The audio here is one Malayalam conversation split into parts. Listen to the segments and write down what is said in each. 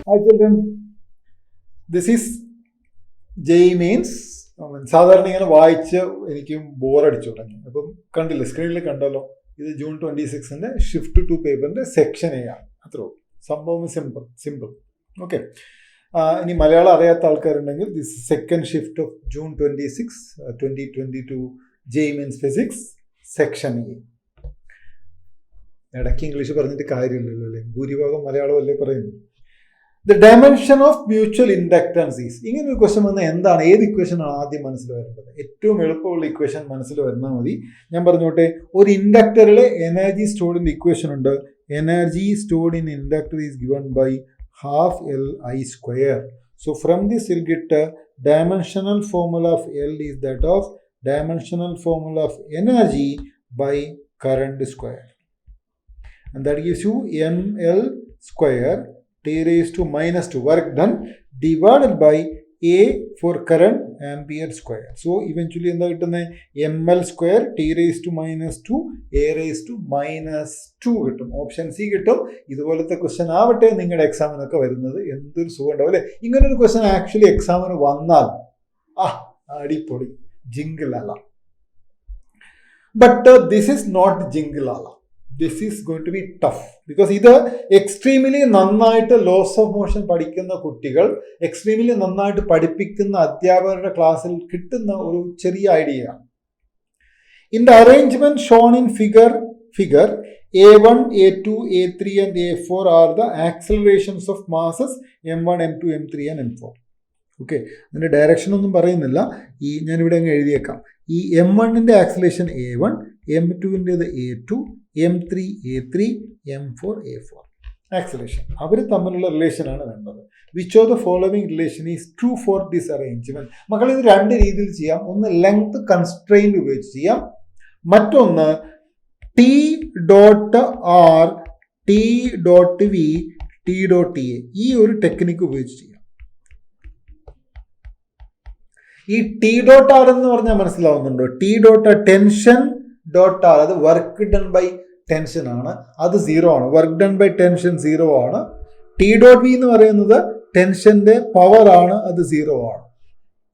Hi children, this is JEE means സാധാരണ ഇങ്ങനെ വായിച്ച് എനിക്കും ബോറടിച്ചു തുടങ്ങി. അപ്പം കണ്ടില്ല, സ്ക്രീനിൽ കണ്ടല്ലോ, ഇത് ജൂൺ 26 ഷിഫ്റ്റ് 2 പേപ്പറിന്റെ സെക്ഷൻ എ ആണ്. അത്രേ ഉള്ളൂ. സംഭവം സിമ്പിൾ. ഓക്കെ. ഇനി മലയാളം അറിയാത്ത ആൾക്കാരുണ്ടെങ്കിൽ this second shift of June 26, 2022 JEE means physics section A. ഇടയ്ക്ക് ഇംഗ്ലീഷ് പറഞ്ഞിട്ട് കാര്യമില്ലല്ലോ അല്ലേ, ഭൂരിഭാഗം മലയാളം അല്ലേ പറയുന്നു. The dimension of mutual inductance is. ഇങ്ങനെ ഒരു ക്വസ്റ്റൻ വന്നാൽ എന്താണ്, ഏത് ഇക്വേഷൻ ആണ് ആദ്യം മനസ്സിൽ വരുന്നത്? ഏറ്റവും എളുപ്പമുള്ള ഇക്വേഷൻ മനസ്സിൽ വന്നാൽ മതി. ഞാൻ പറഞ്ഞോട്ടെ, ഒരു ഇൻഡക്ടറിലെ എനർജി സ്റ്റോർഡിന്റെ ഇക്വേഷൻ ഉണ്ട്. Energy stored in inductor is given by half Li square. So from this you'll get dimensional formula of L is that of dimensional formula of energy by current square, and that gives you ml square t raised to minus 2 work done divided by A for current ampere square. So eventually എന്താ കിട്ടുന്നത്? ml square t raised to minus 2 A raised to minus 2 കിട്ടും. ഓപ്ഷൻ സി കിട്ടും. ഇതുപോലത്തെ ക്വസ്റ്റ്യൻ ആവട്ടെ നിങ്ങളുടെ എക്സാമിനൊക്കെ വരുന്നത്. എന്തൊരു സുഖം ഉണ്ടാവും അല്ലേ ഇങ്ങനൊരു ക്വസ്റ്റ്യൻ ആക്ച്വലി എക്സാമിന് വന്നാൽ. അടിപൊളി, ജിങ്കിൾ അല്ല. But this is not jingle അല്ല. This is going to be tough because ഇത് എക്സ്ട്രീമിലി നന്നായിട്ട് ലോസ് ഓഫ് മോഷൻ പഠിക്കുന്ന കുട്ടികൾ, എക്സ്ട്രീമിലി നന്നായിട്ട് പഠിപ്പിക്കുന്ന അധ്യാപകരുടെ ക്ലാസ്സിൽ കിട്ടുന്ന ഒരു ചെറിയ ഐഡിയയാണ്. In the arrangement shown in figure A1, A2, A3 and A4 are the accelerations of masses M1, M2, M3 and M4. Okay, അതിൻ്റെ ഡയറക്ഷൻ ഒന്നും പറയുന്നില്ല. ഞാനിവിടെ അങ്ങ് എഴുതിയേക്കാം. ഈ M1ൻ്റെ acceleration A1, M2ൻ്റേത് A2, M3 A3, M4 A4 acceleration. അവർ തമ്മിലുള്ള റിലേഷനാണ് വേണ്ടത്. Which of the following relation is true for this arrangement? മക്കൾ ഇത് രണ്ട് രീതിയിൽ ചെയ്യാം. ഒന്ന് ലെങ്ത് കൺസ്ട്രെയിൻറ്റ് ഉപയോഗിച്ച് ചെയ്യാം. മറ്റൊന്ന് T dot R, T dot V, T dot A, ഈ ഒരു ടെക്നിക്ക് ഉപയോഗിച്ച് ചെയ്യാം. ഈ ടി ഡോട്ട് ആർ എന്ന് പറഞ്ഞാൽ മനസ്സിലാവുന്നുണ്ടോ? T dot tension dot R, അത് വർക്ക് ഡൺ ബൈ ടെൻഷൻ ആണ്, അത് 0 ആണ്. വർക്ക് ഡൺ ബൈ ടെൻഷൻ 0 ആണ്. ടി ഡോട്ട് വി എന്ന് പറയുന്നത് ടെൻഷന്റെ പവർ ആണ്, അത് 0 ആണ്.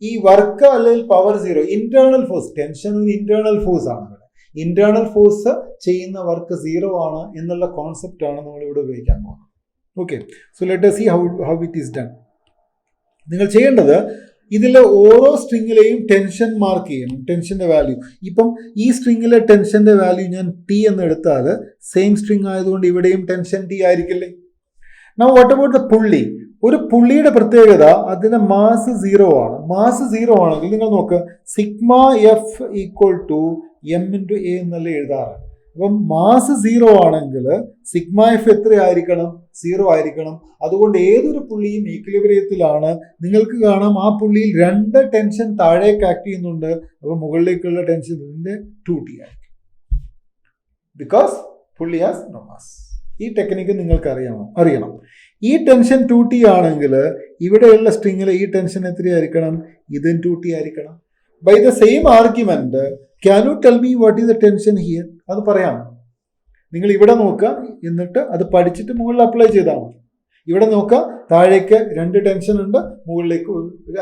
ഈ വർക്ക് അല്ലെങ്കിൽ പവർ 0, ഇന്റേണൽ ഫോഴ്സ്, ടെൻഷൻ ഒരു ഇന്റേണൽ ഫോഴ്സ് ആണ്. ഇന്റേണൽ ഫോഴ്സ് ചെയ്യുന്ന വർക്ക് 0 ആണ് എന്നുള്ള കോൺസെപ്റ്റ് ആണ് നമ്മൾ ഇവിടെ ഉപയോഗിക്കാൻ പോകുന്നത്. Okay, so let us see how it is done. നിങ്ങൾ ചെയ്യേണ്ടത്, ഇതിലെ ഓരോ സ്ട്രിങ്ങിലെയും ടെൻഷൻ മാർക്ക് ചെയ്യണം, ടെൻഷന്റെ വാല്യൂ. ഇപ്പം ഈ സ്ട്രിങ്ങിലെ ടെൻഷന്റെ വാല്യൂ ഞാൻ ടി എന്ന് എടുത്താൽ സെയിം സ്ട്രിങ് ആയതുകൊണ്ട് ഇവിടെയും ടെൻഷൻ ടി ആയിരിക്കില്ലേ? Now what about the pulley? ഒരു പുള്ളിയുടെ പ്രത്യേകത, അതിന്റെ മാസ് 0 ആണ്. മാസ് 0 ആണെങ്കിൽ നിങ്ങൾ നോക്ക്, sigma F equal to M into A എന്നല്ലേ എഴുതാറ്. അപ്പം മാസ് 0 ആണെങ്കിൽ സിഗ്മ എഫ് എത്രയായിരിക്കണം? 0 ആയിരിക്കണം. അതുകൊണ്ട് ഏതൊരു പുള്ളിയും ഈക്വിലിബ്രിയത്തിലാണ്. നിങ്ങൾക്ക് കാണാം ആ പുള്ളിയിൽ 2 ടെൻഷൻ താഴേക്ക് ആക്ട് ചെയ്യുന്നുണ്ട്. അപ്പം മുകളിലേക്കുള്ള ടെൻഷൻ ഇതിന്റെ 2t ആയിരിക്കും, ബിക്കോസ് പുള്ളി ഹാസ് നോ മാസ്. ഈ ടെക്നിക്ക് നിങ്ങൾക്ക് അറിയണം. ഈ ടെൻഷൻ 2t ആണെങ്കിൽ ഇവിടെയുള്ള സ്ട്രിങ്ങിൽ ഈ ടെൻഷൻ എത്രയായിരിക്കണം? ഇതും 2t ആയിരിക്കണം. By the same argument, can you tell me what is the tension here? അത് പറയാം. നിങ്ങൾ ഇവിടെ നോക്കുക, എന്നിട്ട് അത് പഠിച്ചിട്ട് മുകളിൽ അപ്ലൈ ചെയ്താൽ മതി. ഇവിടെ നോക്കുക, താഴേക്ക് 2 ടെൻഷൻ ഉണ്ട്, മുകളിലേക്ക്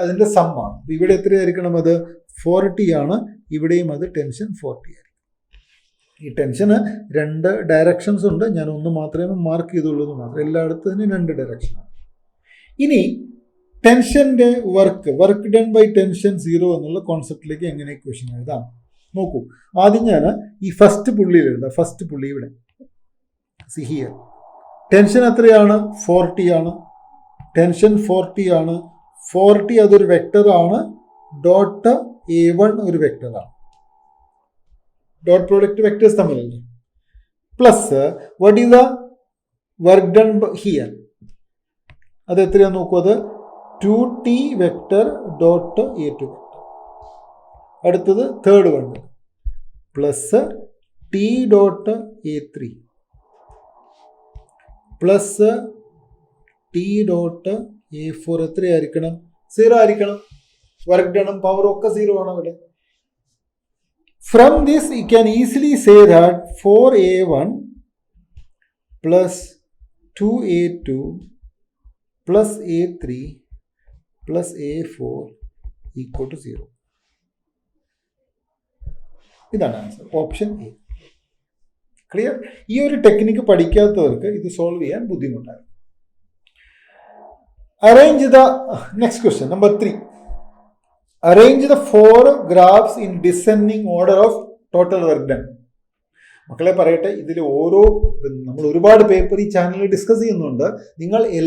അതിന്റെ സം ആണ്. ഇവിടെ എത്രയായിരിക്കണം? അത് 4t ആണ്. ഇവിടെയും അത് ടെൻഷൻ 4t ആയിരിക്കും. ഈ ടെൻഷന് 2 ഡയറക്ഷൻസ് ഉണ്ട്. ഞാൻ ഒന്ന് മാത്രമേ മാർക്ക് ചെയ്തുള്ളൂ എന്ന് മാത്രം. എല്ലായിടത്തും 2 ഡയറക്ഷനാണ്. ഇനി ടെൻഷന്റെ വർക്ക് ഡൺ ബൈ ടെൻഷൻ 0 എന്നുള്ള കോൺസെപ്റ്റിലേക്ക് എങ്ങനെ ഇക്വേഷൻ എഴുതാം നോക്കൂ. ആദ്യം ഞാൻ ഈ ഫസ്റ്റ് പുള്ളിയിൽ എഴുതാം. ഫസ്റ്റ് പുള്ളി ഇവിടെ ഹിയർ ടെൻഷൻ എത്രയാണ്? 4t ആണ്. ടെൻഷൻ 4t ആണ്. 4t അതൊരു വെക്ടർ ആണ്. ഡോട്ട് A1 ഒരു വെക്ടർ ആണ്. ഡോട്ട് പ്രോഡക്റ്റ് വെക്ടേഴ്സ് തമ്മിലല്ലേ. Plus what is the work done here? അത് എത്രയാന്ന് നോക്കൂ. അത് 2t vector dot A2 vector. അടുത്തത് third one plus T dot A3 plus T dot A4. എത്രയായിരിക്കണം? 0 ആയിരിക്കണം. വർക്ക് ഡണും പവറും ഒക്കെ 0 ആണ് ഇവിടെ. From this you can easily say that 4A1 plus 2A2 plus A3 plus A4 equal to 0. ഇതാണ് ആൻസർ, ഓപ്ഷൻ എ. ക്ലിയർ? ഈ ഒരു ടെക്നിക്ക് പഠിക്കാത്തവർക്ക് ഇത് സോൾവ് ചെയ്യാൻ ബുദ്ധിമുട്ടാണ്. Arrange the next question number 3. Arrange the 4 graphs in descending order of total work done. മക്കളെ പറയട്ടെ, ഇതിൽ നമ്മൾ ഒരുപാട് പേപ്പർ ഈ ചാനലിൽ ഡിസ്കസ് ചെയ്യുന്നുണ്ട്. നിങ്ങൾ ഐ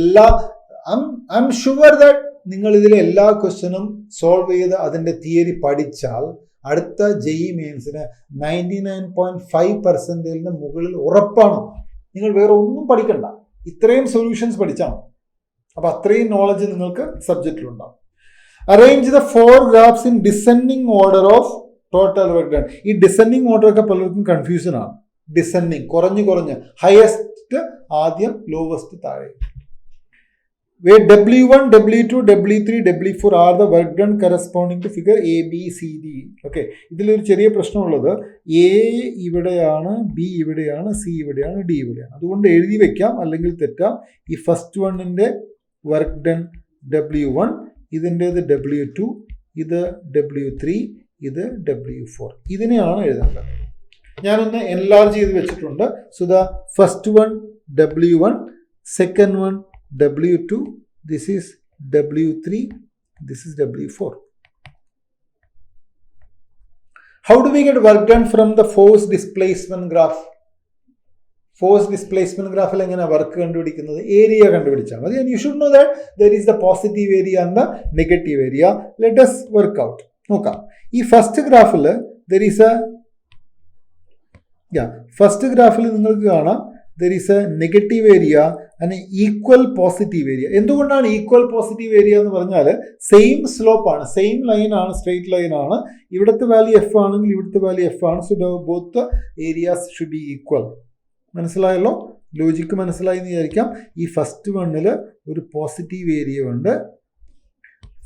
എം ഷുവർ ദാറ്റ് നിങ്ങൾ ഇതിലെ എല്ലാ ക്വസ്റ്റ്യനും സോൾവ് ചെയ്ത് അതിൻ്റെ തിയറി പഠിച്ചാൽ അടുത്ത JEE മെയിൻസിന് 99.5% മുകളിൽ ഉറപ്പാണ്. നിങ്ങൾ വേറെ ഒന്നും പഠിക്കണ്ട, ഇത്രയും സൊല്യൂഷൻസ് പഠിച്ചാൽ മതി. അപ്പൊ അത്രയും നോളജ് നിങ്ങൾക്ക് സബ്ജക്റ്റിലുണ്ടാവും. Arrange the 4 graphs in descending order of total work done. ഈ ഡിസെൻഡിങ് ഓർഡർ ഒക്കെ പലർക്കും കൺഫ്യൂഷൻ ആണ്. ഡിസെൻഡിങ് കുറഞ്ഞ് ഹയസ്റ്റ് ആദ്യം, ലോവസ്റ്റ് താഴെ. where W1, W2, W3, W4 are the work done corresponding to figure A, B, C, D. Okay, ഇതിലൊരു ചെറിയ പ്രശ്നമുള്ളത് A ഇവിടെയാണ്, B ഇവിടെയാണ്, C ഇവിടെയാണ്, D ഇവിടെയാണ്. അതുകൊണ്ട് എഴുതി വെക്കാം, അല്ലെങ്കിൽ തെറ്റാം. ഈ ഫസ്റ്റ് വണ്ണിൻ്റെ വർക്ക് ഡൺ W1, ഇതിൻ്റേത് W2, ഇത് W3, ഇത് W4. ഇതിനെയാണ് എഴുതേണ്ടത്. ഞാനൊന്ന് എൻലാർജ് ചെയ്ത് വെച്ചിട്ടുണ്ട്. So the first one W1, second one W2, this is W3, this is W4. How do we get work done from the force displacement graph? Force displacement graph എങ്ങനെ വർക്ക് കണ്ടുപിടിക്കുന്നത്? ഏരിയ കണ്ടുപിടിച്ചാൽ മതി. And you should know that there is the positive area and the negative area. Let us work out. നോക്കാം. ഈ ഫസ്റ്റ് ഗ്രാഫിൽ there is a ഫസ്റ്റ് ഗ്രാഫിൽ നിങ്ങൾക്ക് കാണാം there is a negative area and equal positive area. എന്തുകൊണ്ടാണ് ഈക്വൽ പോസിറ്റീവ് ഏരിയ എന്ന് പറഞ്ഞാൽ സെയിം സ്ലോപ്പ് ആണ്, സെയിം ലൈൻ ആണ്, സ്ട്രെയിറ്റ് ലൈൻ ആണ്. ഇവിടുത്തെ വാല്യൂ എഫ് ആണെങ്കിൽ ഇവിടുത്തെ വാല്യൂ എഫ് ആണ്. So both areas should be equal. മനസ്സിലായല്ലോ? ലോജിക്ക് മനസ്സിലായി എന്ന് വിചാരിക്കാം. ഈ ഫസ്റ്റ് വണ്ണിൽ ഒരു പോസിറ്റീവ് ഏരിയ ഉണ്ട്,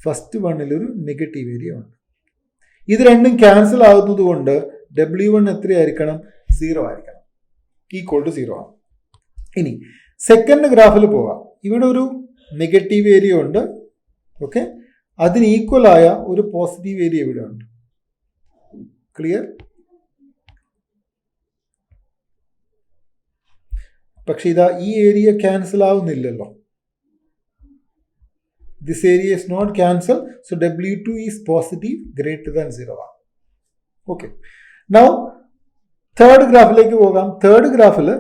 ഫസ്റ്റ് വണ്ണിൽ ഒരു നെഗറ്റീവ് ഏരിയ ഉണ്ട്. ഇത് രണ്ടും ക്യാൻസൽ ആകുന്നത് കൊണ്ട് W1 എത്രയായിരിക്കണം? 0 ആയിരിക്കണം, ഈക്വൽ ടു 0 ആണ്. ഇനി സെക്കൻഡ് ഗ്രാഫിൽ പോകാം. ഇവിടെ ഒരു നെഗറ്റീവ് ഏരിയ ഉണ്ട്, ഓക്കെ, അതിന് ഈക്വലായ ഒരു പോസിറ്റീവ് ഏരിയ ഇവിടെ ഉണ്ട്. ക്ലിയർ? പക്ഷെ ഇതാ ഈ ഏരിയ ക്യാൻസൽ ആവുന്നില്ലല്ലോ. This area is not cancel. So W2 is positive greater than 0 ആണ്. ഓക്കെ, നൗ തേർഡ് ഗ്രാഫിലേക്ക് പോകാം. തേർഡ് ഗ്രാഫിൽ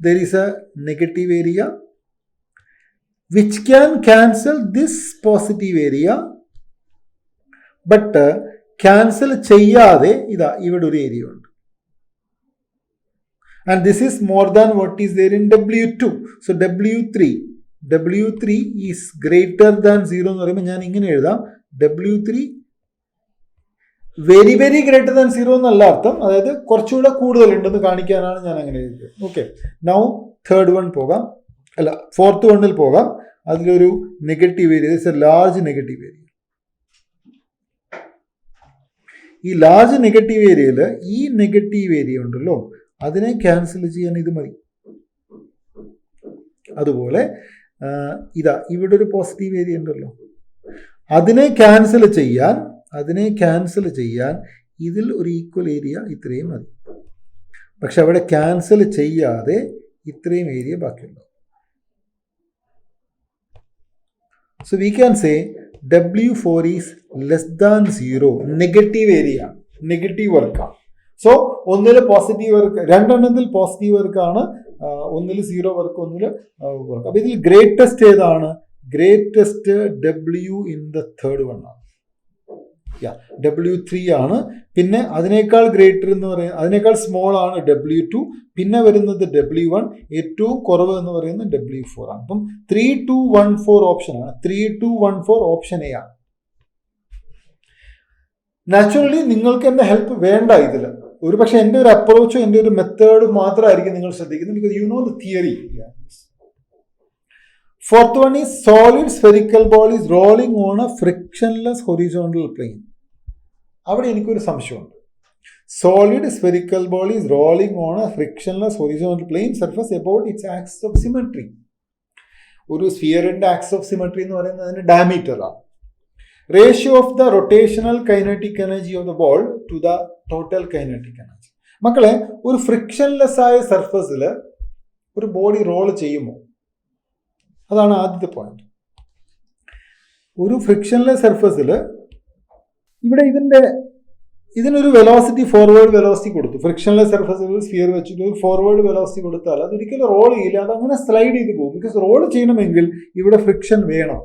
there is a negative area which can cancel this positive area, but cancel ചെയ്യാതെ ഇതാ ഇവിടെ ഒരു ഏരിയ ഉണ്ട്. and this is more than what is there in W2. so W3 is greater than 0 എന്ന് പറയുമ്പോൾ ഞാൻ ഇങ്ങനെ എഴുതാം, W3 very very greater than 0 എന്നല്ല അർത്ഥം, അതായത് കുറച്ചുകൂടെ കൂടുതലുണ്ടെന്ന് കാണിക്കാനാണ് ഞാൻ അങ്ങനെ എഴുതിയത്. ഓക്കെ, നൗ തേർഡ് വൺ പോകാം, അല്ല ഫോർത്ത് വണ്ണിൽ പോകാം. അതിലൊരു negative area, it's A large negative area. ഈ ലാർജ് നെഗറ്റീവ് ഏരിയയിൽ ഈ നെഗറ്റീവ് ഏരിയ ഉണ്ടല്ലോ, അതിനെ ക്യാൻസൽ ചെയ്യാൻ ഇത് മതി. അതുപോലെ ഇതാ ഇവിടെ ഒരു പോസിറ്റീവ് ഏരിയ ഉണ്ടല്ലോ, അതിനെ ക്യാൻസൽ ചെയ്യാൻ ഇതിൽ ഒരു ഈക്വൽ ഏരിയ ഇത്രയും മതി. പക്ഷെ അവിടെ ക്യാൻസൽ ചെയ്യാതെ ഇത്രയും ഏരിയ ബാക്കിയുണ്ടാവും. So we can say W4 is less than 0. Negative area, negative വർക്കാണ്. സോ ഒന്നിൽ പോസിറ്റീവ് വർക്ക്, രണ്ടെണ്ണത്തിൽ പോസിറ്റീവ് വർക്കാണ്, ഒന്നിൽ 0 വർക്ക്, ഒന്നിൽ വർക്ക്. അപ്പൊ ഇതിൽ ഗ്രേറ്റസ്റ്റ് ഏതാണ്? Greatest W in the third one ആണ്. W3 ആണ്. പിന്നെ അതിനേക്കാൾ ഗ്രേറ്റർ എന്ന് പറയുന്നത്, അതിനേക്കാൾ സ്മോൾ ആണ് W2. പിന്നെ വരുന്നത് W1. ഏറ്റവും കുറവ് എന്ന് പറയുന്നത് W4 ആണ്. അപ്പം 3214 ഓപ്ഷൻ ആണ്. 3214 ഓപ്ഷൻ എ ആണ്. നാച്ചുറലി നിങ്ങൾക്ക് എൻ്റെ ഹെൽപ്പ് വേണ്ട ഇതിൽ. ഒരു പക്ഷേ എൻ്റെ ഒരു അപ്രോച്ചോ എൻ്റെ ഒരു മെത്തേഡ് മാത്രമായിരിക്കും നിങ്ങൾ ശ്രദ്ധിക്കുന്നത്, because you know the theory. Fourth one is solid spherical ball is rolling on a frictionless horizontal plane. അവിടെ എനിക്കൊരു സംശയമുണ്ട്. Solid spherical ball is rolling on A frictionless horizontal plane surface about it's axis of symmetry. ഒരു സ്ഫിയറിന്റെ ആക്സ് ഓഫ് സിമെട്രി എന്ന് പറയുന്നത് അതിന്റെ ഡയമീറ്റർ ആണ്. Ratio of the rotational kinetic energy of the ball to the total kinetic energy. മക്കളെ, ഒരു ഫ്രിക്ഷൻലെസ് ആയ സർഫസിൽ ഒരു ബോഡി റോൾ ചെയ്യുമോ? അതാണ് ആദ്യത്തെ പോയിന്റ്. ഒരു ഫ്രിക്ഷൻലെസ് സർഫസിൽ ഇവിടെ ഇതിനൊരു വെലോസിറ്റി, ഫോർവേഡ് വെലോസിറ്റി കൊടുത്തു. ഫ്രിക്ഷൻലെസ് സർഫസിൽ ഒരു സ്ഫിയർ വെച്ചിട്ട് ഒരു ഫോർവേഡ് വെലോസിറ്റി കൊടുത്താൽ അതൊരിക്കലും റോൾ ചെയ്യില്ല, അതങ്ങനെ സ്ലൈഡ് ചെയ്ത് പോകും. ബിക്കോസ് റോൾ ചെയ്യണമെങ്കിൽ ഇവിടെ ഫ്രിക്ഷൻ വേണം.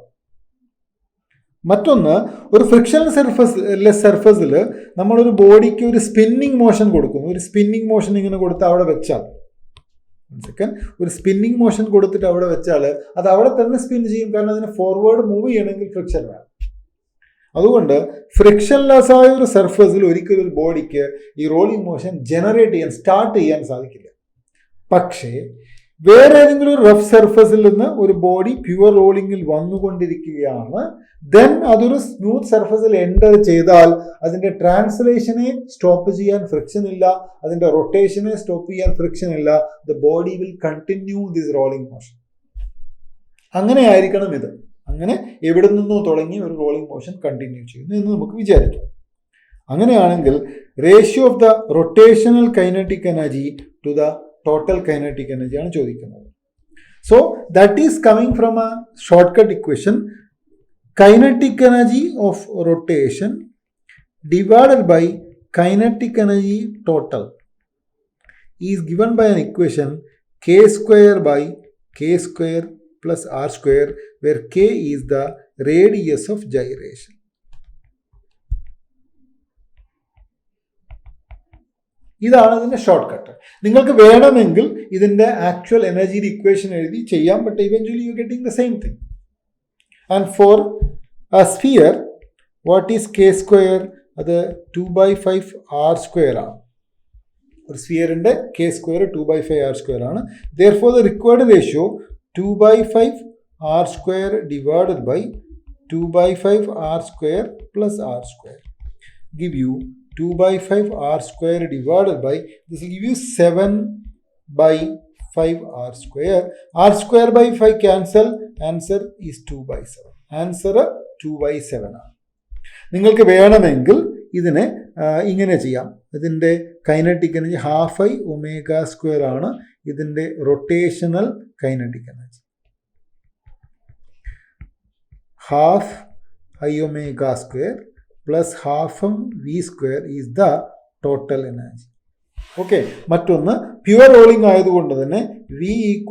മറ്റൊന്ന്, ഒരു ഫ്രിക്ഷൻലെസ് സർഫസിൽ നമ്മളൊരു ബോഡിക്ക് ഒരു സ്പിന്നിങ് മോഷൻ കൊടുക്കുന്നു. ഒരു സ്പിന്നിങ് മോഷൻ ഇങ്ങനെ കൊടുത്ത് അവിടെ വെച്ചാൽ, ഒരു സ്പിന്നിങ് മോഷൻ കൊടുത്തിട്ട് അവിടെ വെച്ചാൽ അത് അവിടെ തന്നെ സ്പിൻ ചെയ്യും. കാരണം അതിന് ഫോർവേഡ് മൂവ് ചെയ്യണമെങ്കിൽ ഫ്രിക്ഷൻ വേണം. അതുകൊണ്ട് ഫ്രിക്ഷൻലെസ് ആയ ഒരു സർഫസിൽ ഒരിക്കലും ഒരു ബോഡിക്ക് ഈ റോളിംഗ് മോഷൻ സ്റ്റാർട്ട് ചെയ്യാൻ സാധിക്കില്ല. പക്ഷേ വേറെ ഏതെങ്കിലും ഒരു റഫ് സർഫസിൽ നിന്ന് ഒരു ബോഡി പ്യുവർ റോളിങ്ങിൽ വന്നുകൊണ്ടിരിക്കുകയാണ്, ദെൻ അതൊരു സ്മൂത്ത് സർഫസിൽ എൻ്റർ ചെയ്താൽ അതിൻ്റെ ട്രാൻസ്ലേഷനെ സ്റ്റോപ്പ് ചെയ്യാൻ ഫ്രിക്ഷൻ ഇല്ല, അതിൻ്റെ റൊട്ടേഷനെ സ്റ്റോപ്പ് ചെയ്യാൻ ഫ്രിക്ഷൻ ഇല്ല. The body will continue this rolling motion. അങ്ങനെ ആയിരിക്കണം ഇത്. അങ്ങനെ എവിടെ നിന്നോ തുടങ്ങി ഒരു റോളിംഗ് മോഷൻ കണ്ടിന്യൂ ചെയ്യുന്നു എന്ന് നമുക്ക് വിചാരിക്കാം. അങ്ങനെയാണെങ്കിൽ ratio of the rotational kinetic energy to the total kinetic energy ആണ് ചോദിക്കുന്നത്. So that is coming from a shortcut equation. Kinetic energy of rotation divided by kinetic energy total is given by an equation k square by k square plus r square, where k is the radius of gyration. ഇതാണ് ഇതിന്റെ ഷോർട്ട് കട്ട്. നിങ്ങൾക്ക് വേണമെങ്കിൽ ഇതിന്റെ ആക്ച്വൽ എനർജിയുടെ ഇക്വേഷൻ എഴുതി ചെയ്യാം, but eventually you getting the same thing. And for a sphere, what is K square? അത് 2/5 r സ്ക്വയർ ആണ്. ഒരു സ്ഫിയറിന്റെ കെ സ്ക്വയർ 2/5 r സ്ക്വയർ ആണ്. Therefore the required ratio 2/5 r square divided by 2/5 r square plus r square give you 2/5 r square divided by, this will give you 7/5 r square. R square by 5 cancel, answer is 2/7. Answer 2/7 ആണ്. നിങ്ങൾക്ക് വേണമെങ്കിൽ ഇതിനെ ഇങ്ങനെ ചെയ്യാം. ഇതിൻ്റെ കൈനറ്റിക് എനർജി ½ ω² ആണ്. ഇതിൻ്റെ rotational kinetic energy ½ Iω² plus ½ v² is the total energy. Okay. മറ്റൊന്ന്, പ്യുവർ റോളിംഗ് ആയതുകൊണ്ട് തന്നെ v =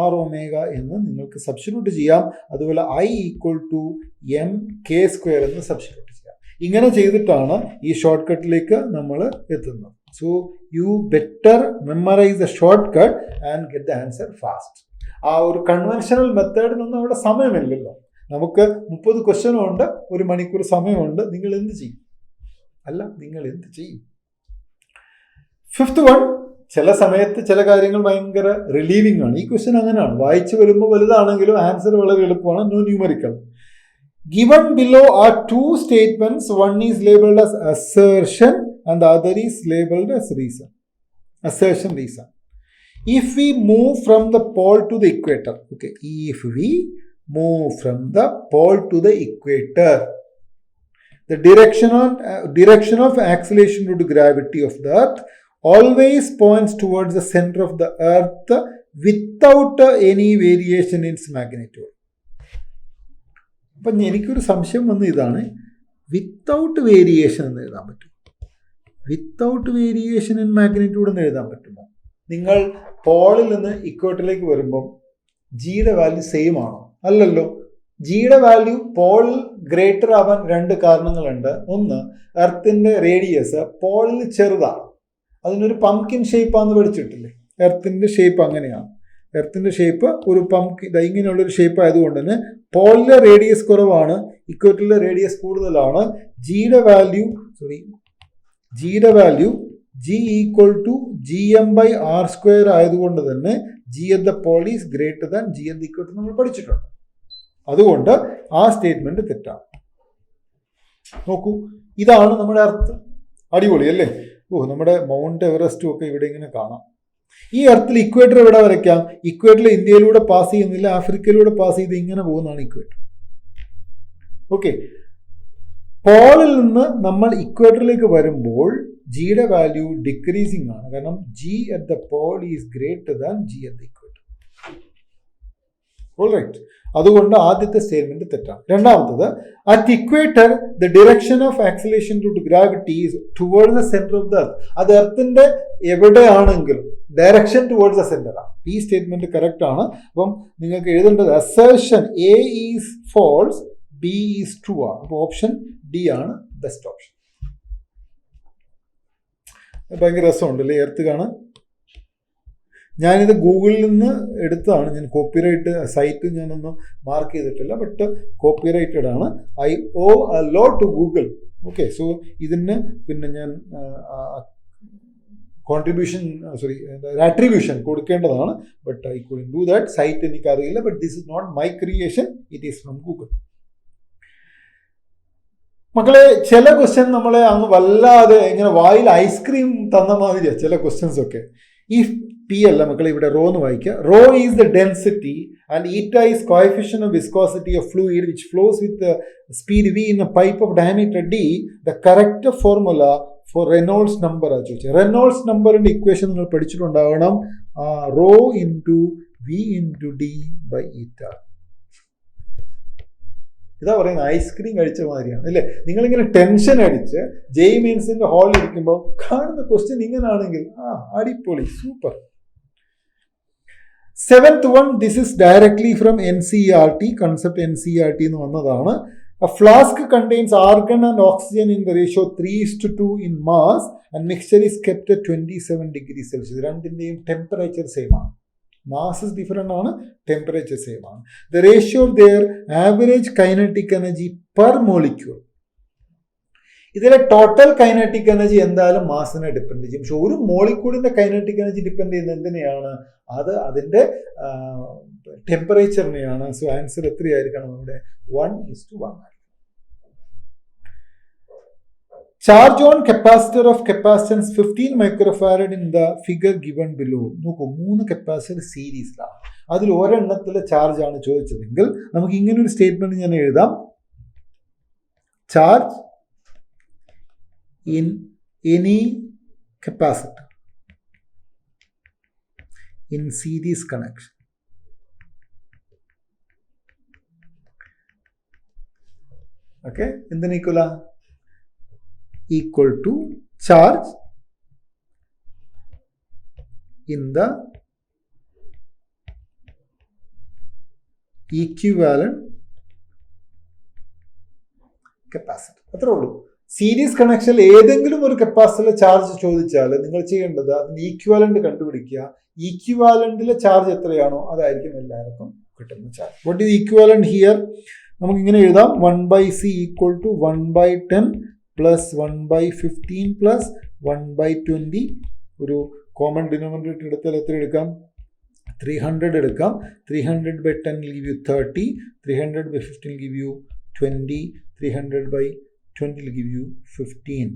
r ω എന്ന് നിങ്ങൾക്ക് സബ്സ്റ്റിറ്റ്യൂട്ട് ചെയ്യാം. അതുപോലെ I = mk² എന്ന് സബ്സ്റ്റിറ്റ്യൂട്ട് ചെയ്യാം. ഇങ്ങനെ ചെയ്തിട്ടാണ് ഈ ഷോർട്ട് കട്ടിലേക്ക് നമ്മൾ എത്തുന്നത്. So you better memorise the short cut and get the answer fast. ആ ഒരു കൺവെൻഷണൽ മെത്തേഡിനൊന്നും അവിടെ സമയമില്ലല്ലോ. നമുക്ക് 30 ക്വസ്റ്റ്യനും ഉണ്ട്, 1 മണിക്കൂർ സമയമുണ്ട്. നിങ്ങൾ എന്ത് ചെയ്യും? നിങ്ങൾ എന്ത് ചെയ്യും? 5th one, ചില സമയത്ത് ചില കാര്യങ്ങൾ ഭയങ്കര റിലീവിംഗ് ആണ്. ഈ ക്വസ്റ്റ്യൻ അങ്ങനെയാണ്, വായിച്ചു വരുമ്പോൾ വലുതാണെങ്കിലും ആൻസർ വളരെ എളുപ്പമാണ്. No numerical. Given below are 2 statements. One is labeled as assertion and the other is labeled as reason. Assertion, reason. If we move from the pole to the equator, okay, if we move from the pole to the equator, the direction of acceleration due to gravity of the earth always points towards the center of the earth without any variation in its magnitude. അപ്പം എനിക്കൊരു സംശയം വന്ന് ഇതാണ്, വിത്തൗട്ട് വേരിയേഷൻ എന്ന് എഴുതാൻ പറ്റും? വിത്തൗട്ട് വേരിയേഷൻ ഇൻ മാഗ്നിറ്റ്യൂഡ് എന്ന് എഴുതാൻ പറ്റുമോ? നിങ്ങൾ പോളിൽ നിന്ന് ഇക്വേറ്ററിലേക്ക് വരുമ്പം ജിയുടെ വാല്യൂ സെയിം ആണോ? അല്ലല്ലോ. ജിയുടെ വാല്യൂ പോളിൽ ഗ്രേറ്റർ ആവാൻ 2 കാരണങ്ങളുണ്ട്. ഒന്ന്, എർത്തിൻ്റെ റേഡിയസ് പോളിൽ ചെറുതാണ്. അതിനൊരു പംകിൻ ഷേപ്പാന്ന് പഠിച്ചിട്ടില്ലേ? എർത്തിൻ്റെ ഷേപ്പ് അങ്ങനെയാണ്. എർത്തിൻ്റെ ഷേപ്പ് ഒരു പംകിൻ, ഇങ്ങനെയുള്ളൊരു ഷേപ്പ് ആയതുകൊണ്ട് തന്നെ പോളിലെ റേഡിയസ് കുറവാണ്, ഇക്വേറ്ററിലെ റേഡിയസ് കൂടുതലാണ്. ജിയുടെ വാല്യൂ G = gm/r² ആയതുകൊണ്ട് തന്നെ G at the pole is greater than G at the equator നമ്മൾ പഠിച്ചിട്ടുണ്ട്. അതുകൊണ്ട് ആ സ്റ്റേറ്റ്മെന്റ് തെറ്റാണ്. നോക്കൂ, ഇതാണ് നമ്മുടെ അർത്ഥം. അടിപൊളി അല്ലേ? നമ്മുടെ മൗണ്ട് എവറസ്റ്റും ഒക്കെ ഇവിടെ ഇങ്ങനെ കാണാം. ഈ എർത്തിൽ ഇക്വേറ്റർ എവിടെ വരയ്ക്കാം? ഇക്വേറ്ററിൽ ഇന്ത്യയിലൂടെ പാസ് ചെയ്യുന്നില്ല, ആഫ്രിക്കയിലൂടെ പാസ് ചെയ്ത് ഇങ്ങനെ പോകുന്നതാണ് ഇക്വേറ്റർ. ഓക്കെ, പോളിൽ നിന്ന് നമ്മൾ ഇക്വേറ്ററിലേക്ക് വരുമ്പോൾ ജിയുടെ വാല്യൂ ഡിക്രീസിങ് ആണ്. കാരണം G at the pole is greater than G at the equator. Alright, അതുകൊണ്ട് ആദ്യത്തെ സ്റ്റേറ്റ്മെന്റ് തെറ്റാണ്. രണ്ടാമത്തത്, at equator the direction of acceleration to gravity is towards the centre of the earth. അത് എർത്തിന്റെ എവിടെയാണെങ്കിലും ഡയറക്ഷൻ ടുവേർഡ്സ് ദ സെന്റർ ആണ്. ഈ സ്റ്റേറ്റ്മെന്റ് കറക്റ്റ് ആണ്. അപ്പം നിങ്ങൾക്ക് എഴുതേണ്ടത് assertion A is false, B is true ആണ്. അപ്പോൾ ഓപ്ഷൻ ഡി ആണ് ബെസ്റ്റ് ഓപ്ഷൻ. ഭയങ്കര രസമുണ്ടല്ലേ എർത്ത് കാണാൻ. ഞാനിത് ഗൂഗിളിൽ നിന്ന് എടുത്തതാണ്. ഞാൻ കോപ്പിറൈറ്റ് സൈറ്റ് ഞാനൊന്നും മാർക്ക് ചെയ്തിട്ടില്ല, ബട്ട് കോപ്പിറൈറ്റഡ് ആണ്. I owe a lot to Google. Okay, so ഇതിന് പിന്നെ ഞാൻ ആട്രിബ്യൂഷൻ കൊടുക്കേണ്ടതാണ്. But I couldn't do that. Site എനിക്കറിയില്ല, but this is not my creation, it is from Google. മക്കളെ, ചില ക്വസ്റ്റ്യൻ നമ്മളെ അങ്ങ് വല്ലാതെ ഇങ്ങനെ വായിൽ ഐസ്ക്രീം തന്ന മാതിരിയാണ് ചില ക്വസ്റ്റ്യൻസ് ഒക്കെ. ഈ പി അല്ല മക്കളെ, ഇവിടെ റോ എന്ന് വായിക്കുക. Rho is the density and eta is coefficient of viscosity of fluid which flows with speed V in a pipe of diameter D. The correct formula for Reynolds number ആ ചോദിച്ചത്. റെനോൾഡ്സ് നമ്പറിന്റെ ഇക്വേഷൻ നിങ്ങൾ പഠിച്ചിട്ടുണ്ടാവണം. Rho into V into D by eta. ഇതാ പറയുന്നത്, ഐസ്ക്രീം കഴിച്ച മാതിരിയാണ് അല്ലേ? നിങ്ങളിങ്ങനെ ടെൻഷൻ അടിച്ച് ജെഇ മെയിൻസിന്റെ ഹാളിൽ ഇരിക്കുമ്പോൾ കാണുന്ന ക്വസ്റ്റ്യൻ ഇങ്ങനാണെങ്കിൽ അടിപൊളി, super. 7th one, this is directly from NCERT, concept NCERT എന്ന് വന്നതാണ്. A flask contains argon and oxygen in the ratio 3:2 in mass and mixture is kept at 27 degrees Celsius. രണ്ടിന്റെയും ടെമ്പറേച്ചർ സെയിം ആണ്. മാസ് ഇസ് ഡിഫറെന്റ് ആണ്, ടെമ്പറേച്ചർ സെയിം ആണ്. The ratio of their average kinetic energy per molecule. ഇതിലെ ടോട്ടൽ കൈനറ്റിക് എനർജി എന്തായാലും മാസിനെ ഡിപ്പെൻഡ് ചെയ്യും. പക്ഷെ ഒരു മോളിക്യൂളിന്റെ കൈനറ്റിക് എനർജി ഡിപ്പെൻഡ് ചെയ്യുന്നത് എന്തിനെയാണ്? അത് അതിന്റെ ടെമ്പറേച്ചറിനെയാണ്. So answer എത്രയായിരിക്കണം? ഇവിടെ 1:1. Charge on capacitor of capacitance 15 microfarad in the figure given below. നോക്കൂ, 3 കപ്പാസിറ്റർ സീരീസിലാണ്. അതിൽ ഒരെണ്ണത്തിലെ ചാർജ് ആണ് ചോദിച്ചതെങ്കിൽ നമുക്ക് ഇങ്ങനെ ഒരു സ്റ്റേറ്റ്മെന്റ് ഞാൻ എഴുതാം. Charge in any capacitor in series connection okay എന്തിന് equal to charge in the equivalent capacitor. അത്രേ ഉള്ളൂ. സീരീസ് കണക്ഷനിൽ ഏതെങ്കിലും ഒരു കപ്പാസിറ്ററിലെ ചാർജ് ചോദിച്ചാൽ നിങ്ങൾ ചെയ്യേണ്ടത് അതിന് ഈക്വാലന്റ് കണ്ടുപിടിക്കുക. ഈക്വാലന്റിലെ ചാർജ് എത്രയാണോ അതായിരിക്കും എല്ലാവർക്കും കിട്ടുന്ന charge. What is equivalent here? നമുക്ക് ഇങ്ങനെ എഴുതാം. 1/c equal to 1/10 plus 1/15 plus 1/20. ഒരു കോമൺ ഡിനോമിനേറ്റർ എടുത്താൽ എത്ര എടുക്കാം? 300 എടുക്കാം. 300/10 will give you 30. 300/15 will give you 20. 300/20 will give you 15.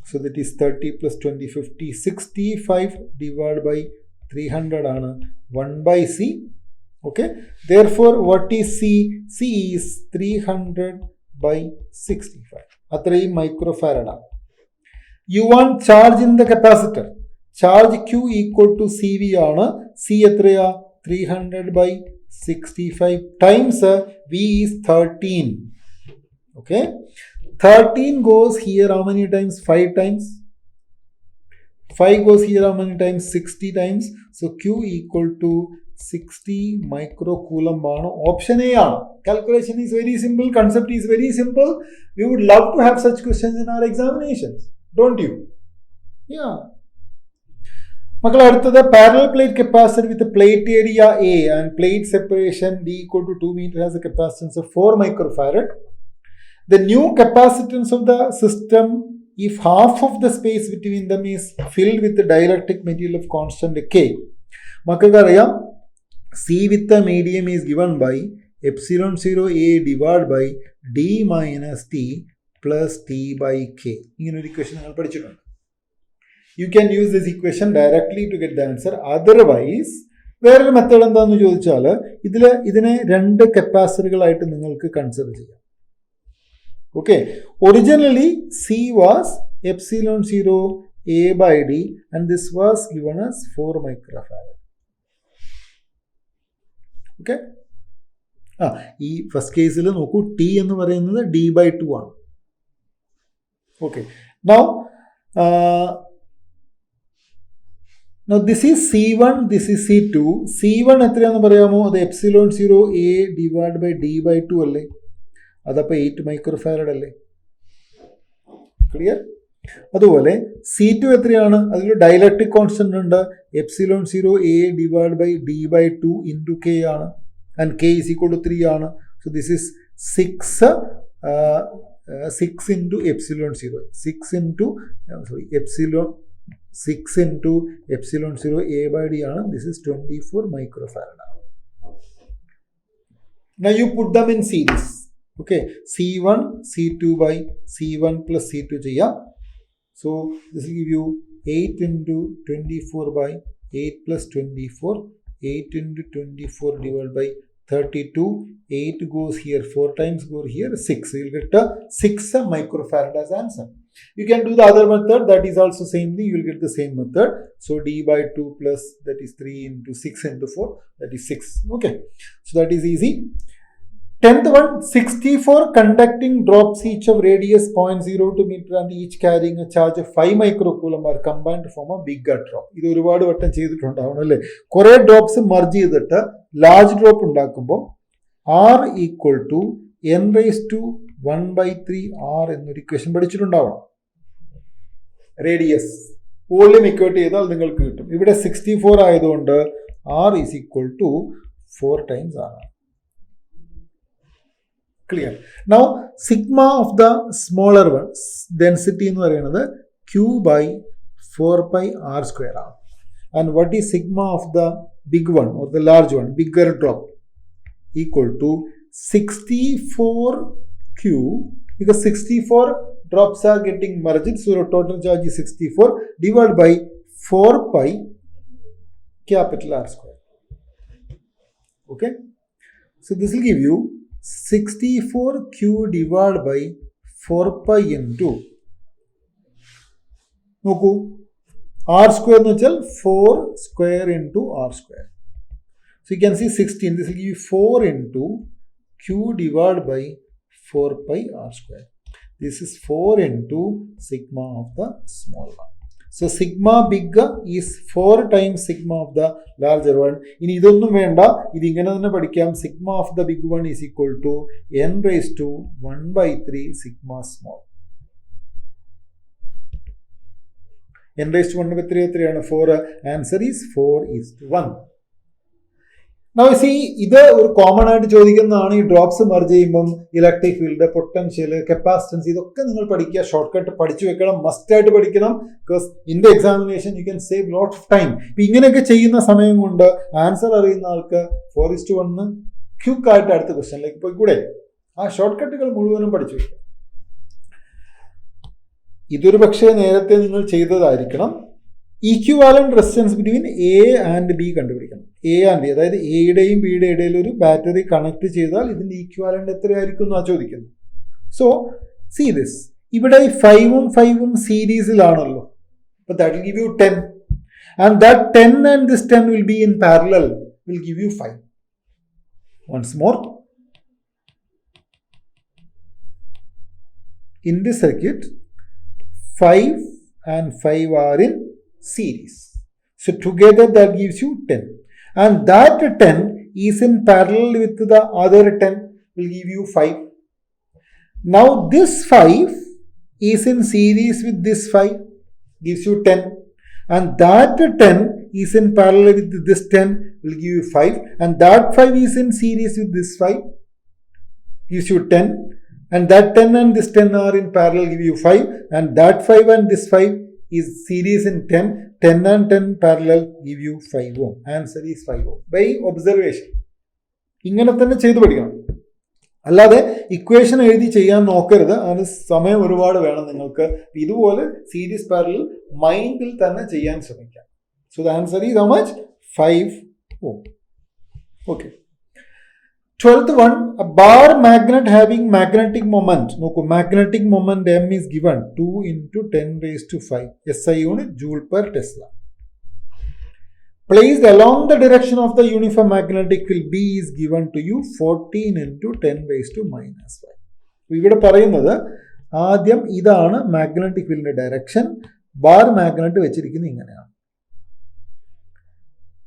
So that is 30 plus 20, 50. 65 divided by 300 ആണ് 1/c. Okay. Therefore, what is c? c is 300/65. അത്രയും മൈക്രോഫാരഡ് ആണ്. You want charge in the capacitor. Charge Q equal to CV ആണ്. C എത്രയാ? 300/65 times V is 13. Okay. 13 goes here how many times? 5 times. 5 goes here how many times? 60 times. So Q equal to 60 microcoulomb ആണ്. Option A ആണ്. Calculation is very simple. Concept is very simple. We would love to have such questions in our examinations. Don't you? Yeah. മക്കളെ, അടുത്തത് parallel plate capacitor with plate area A and plate separation D equal to 2 meter has a capacitance of 4 microfarad. The new capacitance of the system, if half of the space between them is filled with the dielectric material of constant K. Makakariam C with the medium is given by epsilon 0 A divided by D minus T plus T by K. ഇങ്ങനെ ഒരു ഇക്വേഷൻ നിങ്ങൾ പഠിച്ചിട്ടുണ്ട്. You can use this equation directly to get the answer. Otherwise, വേറൊരു മെത്തേഡ് എന്താണെന്ന് ചോദിച്ചാൽ ഇതിനെ രണ്ട് കപ്പാസിറ്ററുകളായിട്ട് നിങ്ങൾക്ക് കൺസിഡർ ചെയ്യാം. Okay, originally C was epsilon 0 A by D and this was given as 4 microfarad. Okay, ഈ ഫസ്റ്റ് കേസിൽ നോക്കൂ, T എന്ന് പറയുന്നത് D/2 ആണ്. Okay, now this is C1, this is C2. C1 എത്രയാണെന്ന് പറയാമോ? അത് epsilon 0 A divided by D/2 അല്ലേ? അതപ്പോൾ 8 മൈക്രോഫാരഡ് അല്ലേ? ക്ലിയർ? അതുപോലെ C2 എത്രയാണ്? അതിൽ ഡൈലക്ട്രിക് കോൺസ്റ്റന്റ് ഉണ്ട്, epsilon 0 A divided by D/2 into K ആണ്, and K is equal to 3 ആണ്. So this is 6 into epsilon 0. 6 into epsilon 0 A by D ആണ്. This is 24 microfarad. Now you put them in series. Okay, C1 C2 by C1 plus C2 ചെയ്യാം. So this will give you 8 into 24 by 8 plus 24. 8 into 24 divided by 32. 8 goes here, 4 times go here, 6. You will get a 6 microfarad as answer. You can do the other method, that is also same thing, you will get the same method. So D/2 plus, that is 3 into 6 into 4, that is 6. Okay, so that is easy. 10th one, 64 conducting drops each of radius 0.02 meter and each carrying a charge of 5 microcoulomb are combined to form a bigger drop. ഇത് ഒരുപാട് വട്ടം ചെയ്തിട്ടുണ്ടാവണം അല്ലേ? കുറേ ഡ്രോപ്സ് മർജ് ചെയ്തിട്ട് ലാർജ് ഡ്രോപ്പ് ഉണ്ടാക്കുമ്പോൾ R equal to n raised to 1/3 R എന്നൊരു ഇക്വേഷൻ പഠിച്ചിട്ടുണ്ടാവണം. റേഡിയസ് വോള്യൂം ഇക്വേറ്റ് ചെയ്താൽ നിങ്ങൾക്ക് കിട്ടും. ഇവിടെ 64 ആയതുകൊണ്ട് R is equal to 4 times R. Clear? Now sigma of the smaller one, density എന്ന് പറയുന്നത് Q by 4 pi R square ആണ്. And what is sigma of the big one or the large one, bigger drop, equal to 64Q, because 64 drops are getting merged, so total charge is 64 divided by 4 pi capital R square. Okay, so this will give you 64Q divided by 4 pi into, നോക്കൂ, R square എന്ന് വെച്ചാൽ 4 square into R square. So you can see 16, this will give you 4 into Q divided by 4 pi R square. This is 4 into sigma of the small one. So sigma big is 4 times sigma of the larger one. ഇനി ഇതൊന്നും വേണ്ട, ഇതിങ്ങനെ തന്നെ പഠിക്കാം. Sigma of the big one is equal to n raised to 1/3 sigma small. n raised to 1/3 എത്രയാണ്? 4. Answer is 4:1. Now see, ഇത് ഒരു കോമൺ ആയിട്ട് ചോദിക്കുന്നതാണ്. ഈ ഡ്രോപ്സ് മർജ് ചെയ്യുമ്പം ഇലക്ട്രിക് ഫീൽഡ്, പൊട്ടൻഷ്യൽ, കപ്പാസിറ്റൻസ്, ഇതൊക്കെ നിങ്ങൾ പഠിക്കുക. ഷോർട്ട് കട്ട് പഠിച്ചു വെക്കണം, മസ്റ്റ് ആയിട്ട് പഠിക്കണം. Because in the examination you can save lot of time. ഇപ്പം ഇങ്ങനെയൊക്കെ ചെയ്യുന്ന സമയം കൊണ്ട് ആൻസർ അറിയുന്ന ആൾക്ക് 4:1 ക്വിക്കായിട്ട് അടുത്ത ക്വസ്റ്റ്യനിലേക്ക് പോയി കൂടെ. ആ ഷോർട്ട് കട്ടുകൾ മുഴുവനും പഠിച്ചു വെക്കുക. ഇതൊരു പക്ഷേ നേരത്തെ നിങ്ങൾ ചെയ്തതായിരിക്കണം. Equivalent resistance between A and B കണ്ടുപിടിക്കണം. എ ആൻഡ് ബി, അതായത് എയുടെയും ബിയുടെ ഇടയിൽ ഒരു ബാറ്ററി കണക്ട് ചെയ്താൽ ഇതിന്റെ ഈക്വാലന്റ് എത്രയായിരിക്കും എന്നാ ചോദിക്കുന്നത്. സോ സീ ദിസ്, ഇവിടെ 5ഉം 5ഉം സീരീസിലാണല്ലോ. അപ്പൊ that will give you 10 and that 10 and this 10 will be in parallel, will give you 5. Once more, in this circuit 5 and 5 are in series, so together that gives you 10, and that 10 is in parallel with the other 10, will give you 5. Now this 5 is in series with this 5, gives you 10, and that 10 is in parallel with this 10, will give you 5, and that 5 is in series with this 5, gives you 10, and that 10 and this 10 are in parallel, give you 5, and that 5 and this 5 is series in 10, 10 and 10 parallel give you 5 ohm. Answer is 5 ohm by observation. ഇങ്ങനെ തന്നെ ചെയ്തു പഠിക്കണം. അല്ലാതെ ഇക്വേഷൻ എഴുതി ചെയ്യാൻ നോക്കരുത്, അതിന് സമയം ഒരുപാട് വേണം നിങ്ങൾക്ക്. ഇതുപോലെ സീരീസ് പാരലൽ മൈൻഡിൽ തന്നെ ചെയ്യാൻ ശ്രമിക്കാം. So the answer is how much? 5 ohm. Okay. 12th one, a bar magnet having magnetic moment. നോക്കൂ, magnetic moment M is given 2 into 10 raised to 5 SI unit joule per Tesla. Placed along the direction of the uniform magnetic field B is given to you 14 into 10 raised to minus 5. ഇവിടെ പറയുന്നത് ആദ്യം ഇതാണ് മാഗ്നറ്റിക് ഫീൽഡിന്റെ ഡയറക്ഷൻ, ബാർ മാഗ്നറ്റ് വെച്ചിരിക്കുന്നത് ഇങ്ങനെയാണ്.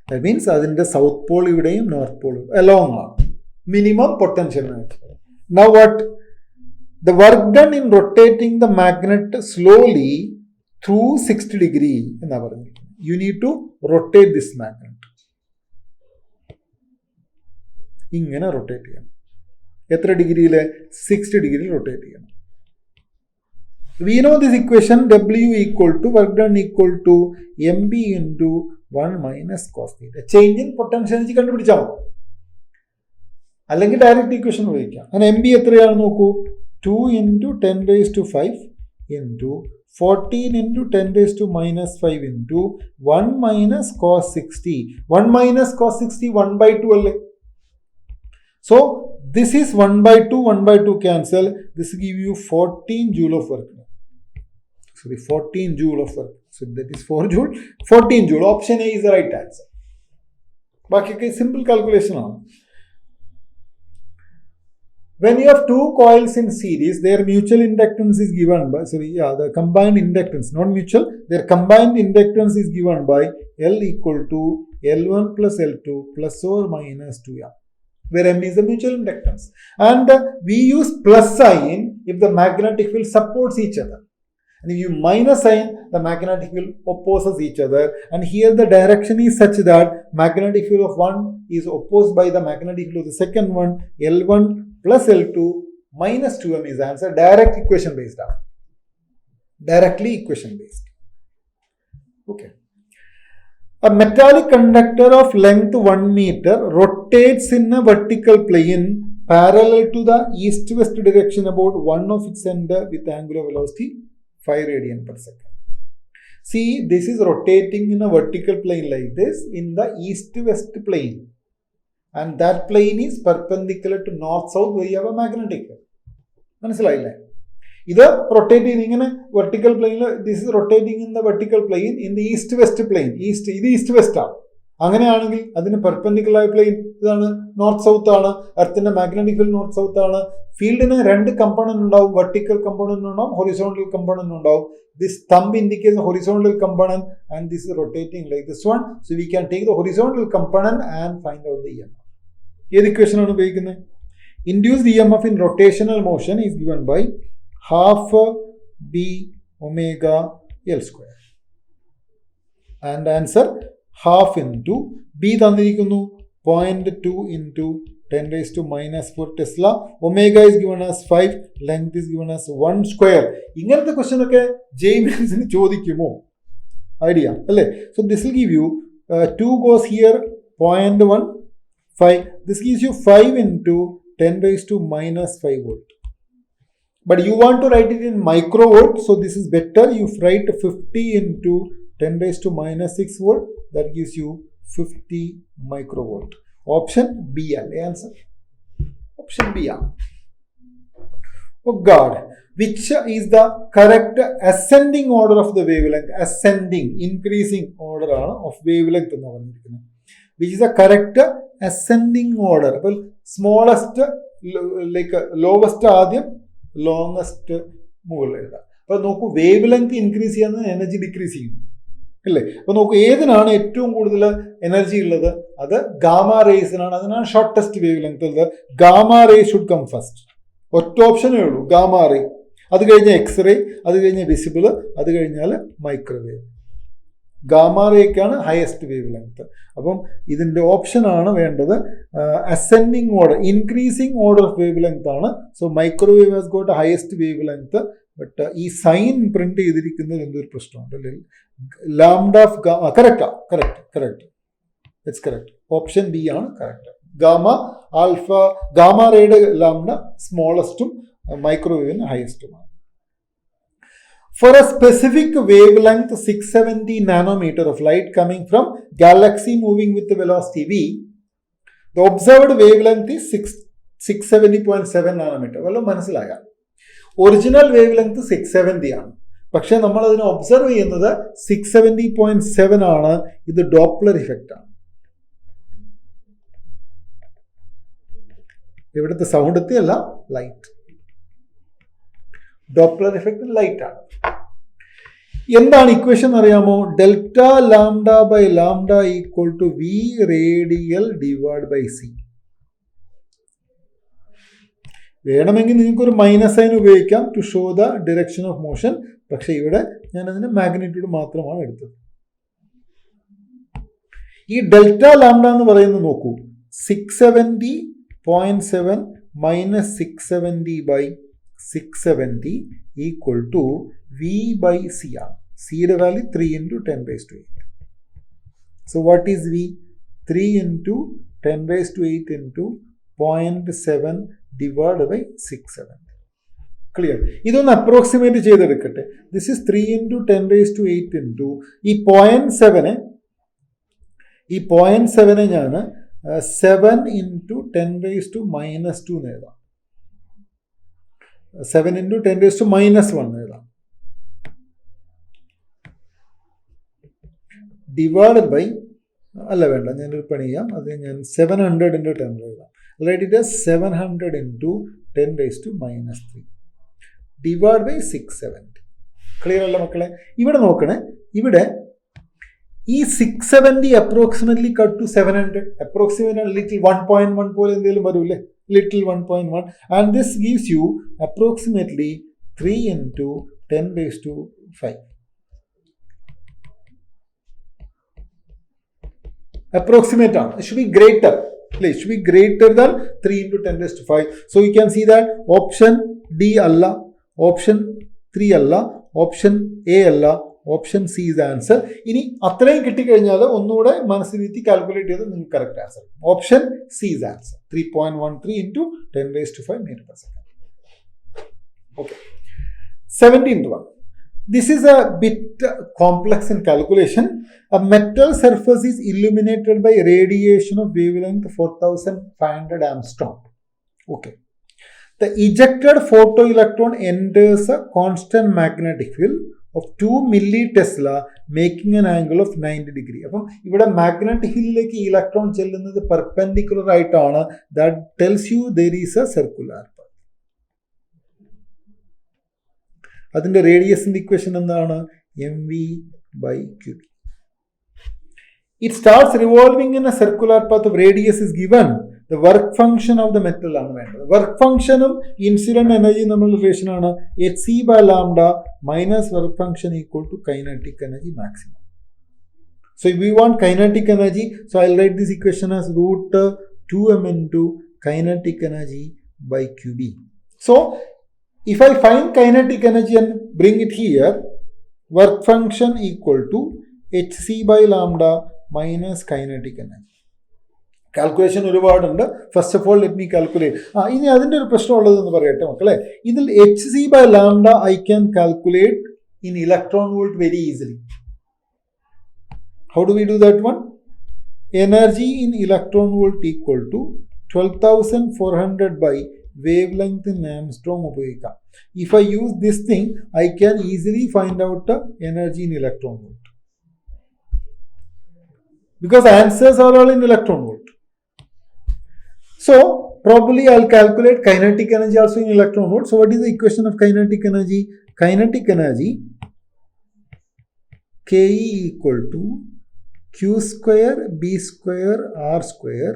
ദാറ്റ് മീൻസ് അതിന്റെ സൗത്ത് പോൾ ഇവിടെയും നോർത്ത് പോൾ അലോങ് ആണ്. Minimum potential. Now what? The work done in rotating the magnet slowly through 60 degree. You need to rotate this magnet. ഇങ്ങനെ റൊട്ടേറ്റ് ചെയ്യണം. എത്ര ഡിഗ്രിയിൽ? 60 ഡിഗ്രി റൊട്ടേറ്റ് ചെയ്യണം. We know this equation, W equal to work done equal to MB into 1 minus cos theta. Change in potential energy കണ്ടുപിടിച്ചാൽ മതി, അല്ലെങ്കിൽ ഡയറക്റ്റ് ഇക്വേഷൻ ഉപയോഗിക്കാം. അങ്ങനെ എം ബി എത്രയാണ് നോക്കൂ, 2 into 10 raised to 5 into 14 into 10 raised to minus 5 into 1 minus cos 60. 1 minus cos 60 1/2 അല്ലേ? So this is 1/2, 1/2 cancel. This give you 14 joule of work. Sorry, 14 joule of work. So that is 4 joule, 14 joule. Option A is the right answer. ബാക്കിയൊക്കെ സിമ്പിൾ കാൽക്കുലേഷൻ ആണ്. When you have two coils in series, their mutual inductance is given by, the combined inductance, not mutual, their combined inductance is given by L equal to L1 plus L2 plus or minus 2M, where M is the mutual inductance. And we use plus sign if the magnetic field supports each other. And if you minus sign, the magnetic field opposes each other. And here the direction is such that magnetic field of one is opposed by the magnetic field of the second one, L1 plus L2 minus 2M is the answer. Direct equation based. Directly equation based. Okay. A metallic conductor of length 1 meter rotates in a vertical plane parallel to the east-west direction about one of its end with angular velocity 5 radian per second. See, this is rotating in a vertical plane like this in the east-west plane. And that plane is perpendicular to north-south where you have a magnetic field. മനസ്സിലായില്ലേ? ഇത് റൊട്ടേറ്റ് ചെയ്ത് ഇങ്ങനെ വെർട്ടിക്കൽ പ്ലെയിനിൽ, this is rotating in the vertical plane in the east west plane. ഇത് ഈസ്റ്റ് വെസ്റ്റ് ആണ്. അങ്ങനെയാണെങ്കിൽ അതിന് പെർപെൻഡിക്കുലർ ആയ പ്ലെയിൻ ഇതാണ്, നോർത്ത് സൗത്ത് ആണ്. എർത്തിന്റെ മാഗ്നറ്റിക് ഫീൽഡ് നോർത്ത് സൗത്ത് ആണ്. ഫീൽഡിന് 2 കമ്പോണന്റ് ഉണ്ടാവും, വെർട്ടിക്കൽ കമ്പോണന്റ് ഉണ്ടാവും, ഹൊറിസോണ്ടൽ കമ്പോണന്റ് ഉണ്ടാവും. This thumb indicates the horizontal component and this is rotating like this one. So we can take the horizontal component and find out the EMF. ഏത് ഇക്വേഷൻ ആണ് ഉപയോഗിക്കുന്നത്? Induced EMF in rotational motion is given by half B omega L square. And answer half into B തന്നിരിക്കുന്നു 0.2 into 10 raised to minus 4 Tesla. Omega is given as 5. Length is given as 1 square. ഇങ്ങനത്തെ ക്വസ്റ്റ്യൻ ഒക്കെ ജെയ്മെൻസിന് ചോദിക്കുമോ? ഐഡിയ അല്ലേ? So this will give U 2 goes here 0.1 5. This gives you 5 into 10 raised to minus 5 volt. But you want to write it in microvolt, so this is better. You write 50 into 10 raised to minus 6 volt. That gives you 50 microvolt. Option B the answer. Option B. Oh God. Which is the correct ascending order of the wavelength? Ascending, increasing order of wavelength. Which is the correct ascending order? Well, smallest, like lowest ആദ്യം, ലോങ്സ്റ്റ് മുകളിൽ എഴുതാം. അപ്പോൾ നോക്കൂ, വേവ് ലെങ്ത് ഇൻക്രീസ് ചെയ്യുന്നത് എനർജി ഡിക്രീസ് ചെയ്യും അല്ലേ? അപ്പോൾ നോക്കൂ, ഏതിനാണ് ഏറ്റവും കൂടുതൽ എനർജി ഉള്ളത്? അത് ഗാമ റേസിനാണ്. അതിനാണ് ഷോർട്ടസ്റ്റ് വേവ് ലെങ്ത് ഉള്ളത്. Gamma ray should come first. ഒറ്റ ഓപ്ഷനേ ഉള്ളൂ, ഗാമ റേ. അത് കഴിഞ്ഞ് എക്സ്റേ, അത് കഴിഞ്ഞ് വിസിബിൾ, അത് കഴിഞ്ഞാൽ മൈക്രോവേവ്. ഗാമ റേക്കാണ് ഹയസ്റ്റ് വേവ് ലെങ്ത്. അപ്പം ഇതിൻ്റെ ഓപ്ഷനാണ് വേണ്ടത് ascending order, increasing order of wavelength ആണ്. So microwave has got highest wavelength. But ഈ സൈൻ പ്രിന്റ് ചെയ്തിരിക്കുന്നത് എന്തൊരു പ്രശ്നമുണ്ട് അല്ലേ? Lambda of gamma. Correct it's correct. Option B ആണ് കറക്റ്റ്. ഗാമ ആൽഫ ഗാമ റേയുടെ ലാംഡ സ്മോളസ്റ്റും മൈക്രോവേവിന് ഹയസ്റ്റുമാണ്. For a specific wavelength 670 nanometer of light coming from galaxy moving with the velocity v, the observed wavelength is 670.7 nanometer. വല്ലതും മനസ്സിലായ ഒറിജിനൽ വേവ് ലെങ്ത് 670 ആണ്, പക്ഷെ നമ്മൾ അതിനെ ഒബ്സർവ് ചെയ്യുന്നത് 670.7 ആണ്. ഇത് ഡോപ്ലർ ഇഫക്റ്റ് ആണ്. ഇവിടുത്തെ സൗണ്ട് എത്തിയല്ല, ലൈറ്റ്. ഡോപ്ലർ ഇഫക്റ്റ് ലൈറ്റ് ആണ്. എന്താണ് ഇക്വേഷൻ അറിയാമോ? Delta lambda by lambda equal to V radial divide by C. വേണമെങ്കിൽ നിങ്ങൾക്കൊരു മൈനസ് സൈൻ ഉപയോഗിക്കാം to show the direction of motion. പക്ഷെ ഇവിടെ ഞാൻ അതിന്റെ മാഗ്നിറ്റ്യൂഡ് മാത്രമാണ് എടുത്തത്. ഈ ഡെൽറ്റ ലാംഡ എന്ന് പറയുന്നത് നോക്കൂ, 670.7 minus 670 by 670 equal to V by C ആണ്. സിയുടെ value 3 into 10⁸. So what is V? 3 into 10⁸ into 0.7 divided by 670. Clear? ഇതൊന്ന് അപ്രോക്സിമേറ്റ് ചെയ്തെടുക്കട്ടെ. ദിസ് ഇസ് 3 into 10⁸ into ഈ 0.7 ഞാൻ 7 into 10⁻⁻2 എന്ന് എഴുതാം. 7 into 10⁻⁻1 എഴുതാം. ഡിവൈഡഡ് ബൈ, അല്ല വേണ്ട, ഞാനൊരു പണി ചെയ്യാം. അത് ഞാൻ 700 into 10 എഴുതാം. Write it as 700 into 10⁻⁻3 divide by 670. Clear അല്ല മക്കളെ? ഇവിടെ നോക്കണേ, ഇവിടെ ഈ 670 approximately cut to 700. Approximate little 1.1 പോലെ എന്തെങ്കിലും വരൂല്ലേ? Little 1.1. And this gives you approximately 3 into 10⁵. Approximate ആണ്. It should be greater. It should be greater than 3 into 10⁵. So you can see that option D അല്ല, option 3 അല്ല, option A അല്ല, ഓപ്ഷൻ സി ഇസ് ആൻസർ. ഇനി അത്രയും കിട്ടിക്കഴിഞ്ഞാൽ ഒന്നുകൂടെ മനസ്സിലിരുത്തി കാൽക്കുലേറ്റ് ചെയ്ത് നിങ്ങൾക്ക് correct answer. Option C is answer. 3.13 into 10⁵ meter/s. Okay. 17th one. This is a bit complex in calculation. A metal surface is illuminated by radiation of wavelength 4500 angstrom. Okay. The ejected photoelectron enters a constant magnetic field of 2 millitesla making an angle of 90 degree. അപ്പം ഇവിടെ മാഗ്നറ്റിക് ഫീൽഡിലേക്ക് ഇലക്ട്രോൺ ചെല്ലുന്നത് പെർപെൻഡിക്കുലർ ആയിട്ടാണ്. That tells you there is a circular path. അതിന്റെ റേഡിയസിന്റെ ഇക്വേഷൻ എന്താണ്? mv/qb. It starts revolving in a circular path of radius is given. The work function of the metal ആണ് വേണ്ടത്. വർക്ക് ഫംഗ്ഷനും ഇൻസിഡന്റ് എനർജി തമ്മിലുള്ള റിലേഷൻ ആണ് hc/λ minus work function equal to kinetic energy maximum. So if we want kinetic energy, so I'll write this equation as √2m into kinetic energy by qb. So if I find kinetic energy and bring it here, work function equal to hc/λ minus kinetic energy. Calculation ഒരുപാടുണ്ട്. First of all let me calculate. ഇനി അതിൻ്റെ ഒരു പ്രശ്നമുള്ളതെന്ന് പറയട്ടെ മക്കളെ. ഇതിൽ hc/λ I can calculate in electron volt very easily. How do we do that one? Energy in electron volt equal to 12,400 by wavelength in angstrom ഉപയോഗിക്കാം. If I use this thing I can easily find out energy in electron volt. Because answers are all in electron volt. So probably I'll calculate kinetic energy also in electron volt. So what is the equation of kinetic energy? Kinetic energy Ke equal to Q square B square R square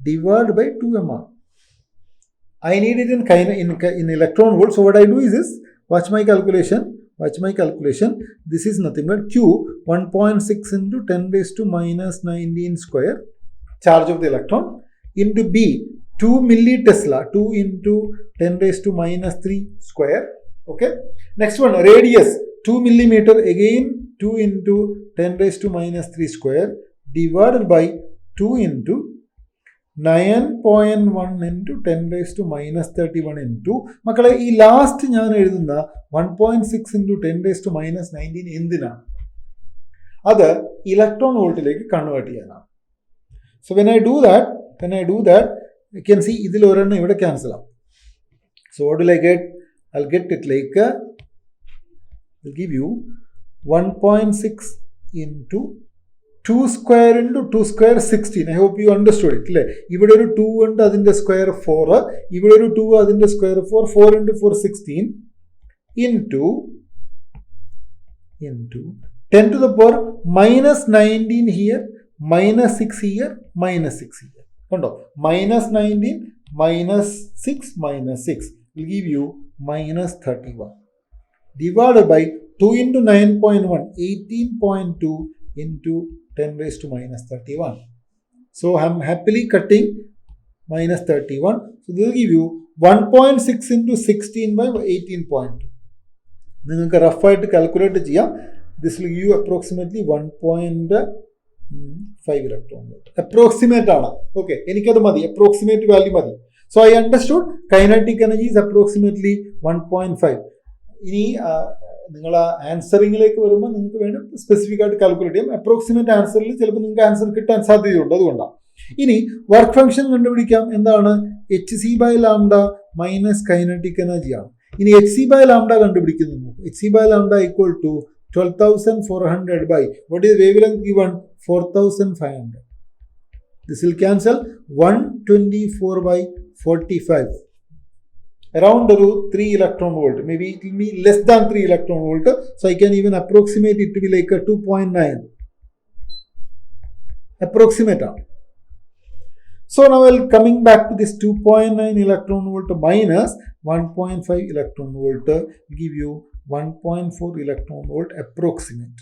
divided by 2mr. I need it in electron volt. So what I do is this. Watch my calculation. This is nothing but Q 1.6 into 10⁻⁻19 square charge of the electron into B 2 millitesla 2 into 10⁻⁻3 square. Okay. Next one, radius 2 millimeter, again 2 into 10⁻⁻3 square divided by 2 into 9.1 into 10 raised to minus 31 into മക്കളെ ഈ ലാസ്റ്റ് ഞാൻ എഴുതുന്ന 1.6 into 10 raised to minus 19 എന്തിനാണ്? അത് ഇലക്ട്രോൺ വോൾട്ടിലേക്ക് കൺവേർട്ട് ചെയ്യാനാണ്. So when I do that, you can see ഇതിൽ ഒരെണ്ണം ഇവിടെ ക്യാൻസൽ ആവും. So what will I get? I'll get it like I'll give you 1.6 into 2 square into 2 square 16. I hope you understood it. ഇവിടെ ഒരു 2 ഉണ്ട്, അതിൻ്റെ സ്ക്വയർ 4. ഇവിടെ ഒരു 2, അതിൻ്റെ square 4. 4 into 4 16 into 10 to the power minus 19 here, minus 6 here, minus 6 here. കണ്ടോ? minus 19 minus 6 minus 6 will give you minus 31 divided by 2 into 9.1, 18.2 into 10 raised to minus 31. So I'm happily cutting minus 31. So this will give you 1.6 into 16 by 18.2. നിങ്ങൾക്ക് റഫായിട്ട് കാൽക്കുലേറ്റ് ചെയ്യാം. This will give you approximately 1.5 electron volt. Approximate ആണ്. Okay, എനിക്കത് മതി. Approximate value മതി. So I understood kinetic energy is approximately 1.5. ഇനി നിങ്ങൾ ആൻസറിങ്ങിലേക്ക് വരുമ്പോൾ നിങ്ങൾക്ക് വേണം സ്പെസിഫിക് ആയിട്ട് കാൽക്കുലേറ്റ് ചെയ്യാം. അപ്രോക്സിമേറ്റ് ആൻസറിൽ ചിലപ്പോൾ നിങ്ങൾക്ക് ആൻസർ കിട്ടാൻ സാധ്യതയുണ്ട്, അതുകൊണ്ടാണ്. ഇനി വർക്ക് ഫംഗ്ഷൻ കണ്ടുപിടിക്കാം. എന്താണ്? hc/λ മൈനസ് കൈനറ്റിക് എനർജി ആണ്. ഇനി hc/λ കണ്ടുപിടിക്കുന്നു. hc/λ equal to 12,400 by what is wavelength given? 4,500. This will cancel 124 by 45. Around 3 electron volt. Maybe it will be less than 3 electron volt. So I can even approximate it to be like a 2.9. Approximate. So now coming back to this 2.9 electron volt minus 1.5 electron volt give you 1.4 electron volt approximate.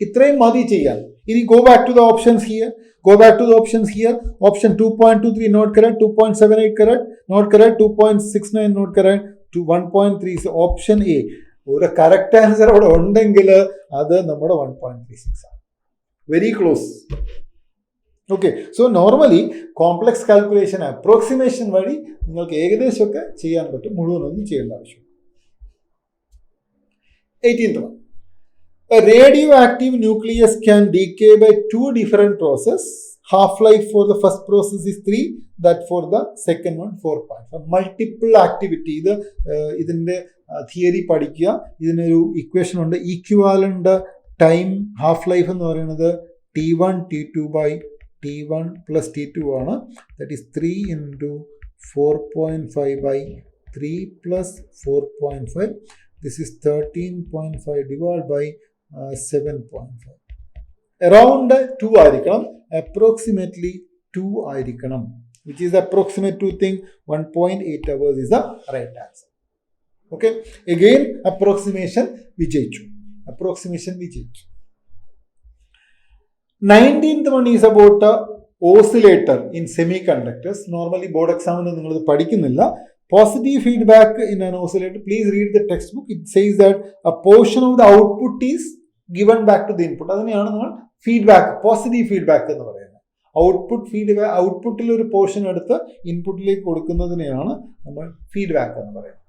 ഇത്രയും മതി ചെയ്യാൻ. ഇനി go back to the options here. Option 2.23 not correct, 2.78 correct, not correct, 2.69 not correct, 1.3 is option A. ഒരു കറക്റ്റ് ആൻസർ അവിടെ ഉണ്ടെങ്കിൽ അത് നമ്മുടെ 1.36 ആണ്. Very close. Okay, so normally complex calculation approximation വഴി നിങ്ങൾക്ക് ഏകദേശമൊക്കെ ചെയ്യാൻ പറ്റും, മുഴുവനൊന്നും ചെയ്യേണ്ട ആവശ്യം. 18th one. A radioactive nucleus can decay by 2 different processes. Half-life for the first process is 3, that for the second one 4.5. Multiple activity. ഇതിൻ്റെ തിയറി പഠിക്കുക. ഇതിനൊരു ഇക്വേഷൻ ഉണ്ട്. ഈക്വാലൻ്റ് ടൈം ഹാഫ് ലൈഫ് എന്ന് പറയുന്നത് T1 T2 by T1 plus T2 ആണ്. That is 3 into 4.5 by 3 plus 4.5. This is 13.5 divided by 7.5. Around 2 ആയിരിക്കണം, approximately 2 ആയിരിക്കണം, which is approximate to think 1.8 hours is the right answer. Okay, again approximation വിജയിച്ചു. 19th one is about oscillator in semiconductors. Normally board examine നിങ്ങളിത് പഠിക്കുന്നില്ല. Positive feedback in an oscillator, please read the textbook. It says that a portion of the output is given back to the input. അതിനെയാണ് നമ്മൾ ഫീഡ്ബാക്ക്, പോസിറ്റീവ് ഫീഡ്ബാക്ക് എന്ന് പറയുന്നത്. ഔട്ട്പുട്ടിൽ ഒരു പോർഷൻ എടുത്ത് ഇൻപുട്ടിലേക്ക് കൊടുക്കുന്നതിനെയാണ് നമ്മൾ ഫീഡ്ബാക്ക് എന്ന് പറയുന്നത്.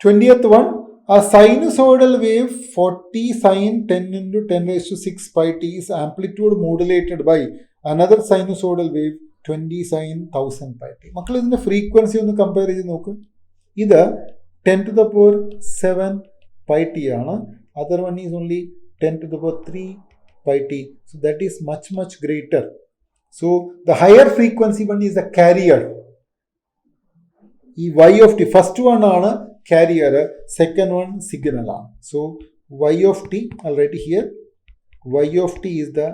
20th one, a sinusoidal wave 40 sin 10 into 10 raised to 6 pi t is amplitude modulated by another sinusoidal wave 20 sin 1000 pi t. മക്കൾ ഇതിൻ്റെ ഫ്രീക്വൻസി ഒന്ന് കമ്പയർ ചെയ്ത് നോക്ക്. ഇത് 10 to the power 7 pi t ആണ്. Other one is only 10 to the power 3 pi t. So that is much, much greater. So the higher frequency one is the carrier. ഈ y of t, first one ആണ് carrier, second one signal ആണ്. So y of t, I'll write here, y of t is the